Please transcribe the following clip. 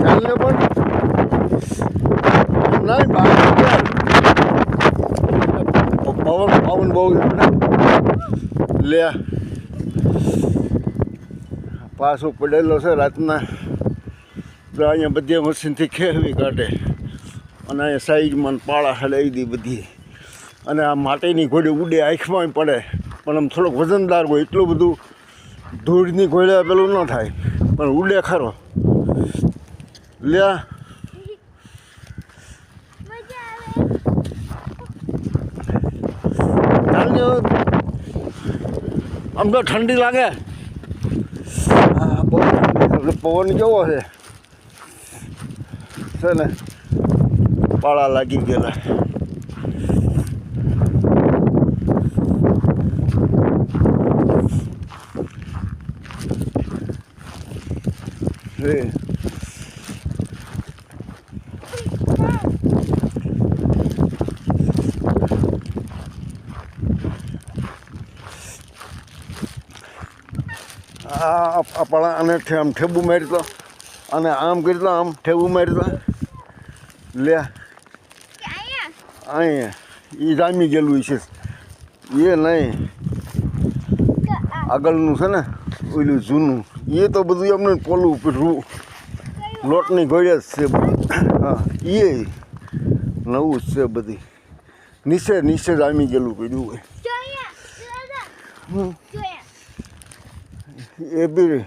ચાલને પણ નહીં બહાર પવન બહુ લે પાછો પડેલો છે રાતના. તો અહીંયા બધી મશીનથી ખેવી કાઢે અને અહીંયા સાઈડમાં પાળા હલાવી દી બધી. અને આ માટીની ઘોડી ઉડે આંખમાં પડે પણ આમ થોડોક વજનદાર હોય, એટલું બધું ધૂળની ઘોડે પેલું ન થાય પણ ઉડે ખરો. લ્યા આમ તો ઠંડી લાગે. પવન કેવો છે ને, પાળા લાગી ગયેલા. આપણા અને આમ ઠેબુ મારી તો અને આમ કરી તો આમ ઠેબુ મારી તો લે અહીંયા એ જામી ગયેલું છે. એ નહીં આગળનું છે ને ઓલું જૂનું, એ તો બધું એમને પોલું રૂ લોટની ઘોડે જ છે બધું. હા એ નવું જ છે બધી. નીચે જામી ગયેલું કર્યું હોય એ બી